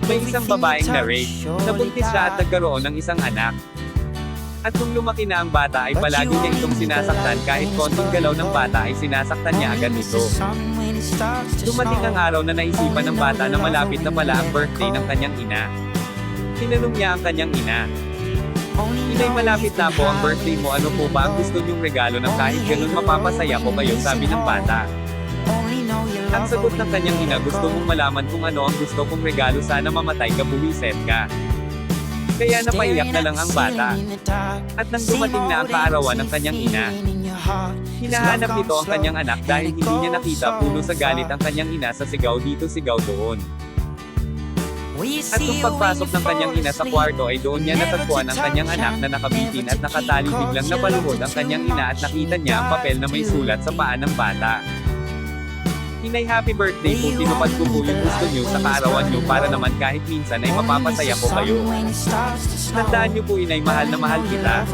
May isang babaeng na-rape, nabuntis siya at nagkaroon ng isang anak. At nung lumaki na ang bata ay palagi niya itong sinasaktan kahit konting galaw ng bata ay sinasaktan niya agad ito. Dumating ang araw na naisipan ng bata na malapit na pala ang birthday ng kanyang ina. Tinanong niya ang kanyang ina. Inay, malapit na po ang birthday mo, ano po ba ang gusto niyong regalo ng kahit ganun mapapasaya ko kayo, sabi ng bata. Ang sagot ng kanyang ina, gusto mong malaman kung ano ang gusto kong regalo, sana mamatay ka, buwiset ka. Kaya napaiyak na lang ang bata. At nang dumating na ang kaarawan ng kanyang ina, hinahanap nito ang kanyang anak dahil hindi niya nakita, puno sa galit ang kanyang ina sa sigaw dito sigaw doon. At nung pagpasok ng kanyang ina sa kwarto ay doon niya natagpuan ang kanyang anak na nakabitin at nakatali, biglang napaluhod ang kanyang ina at nakita niya ang papel na may sulat sa paa ng bata. Inay, happy birthday po, tinupad ko po yung gusto niyo sa kaarawan niyo para naman kahit minsan ay mapapasaya ko kayo. Tandaan niyo po, inay, mahal na mahal kita.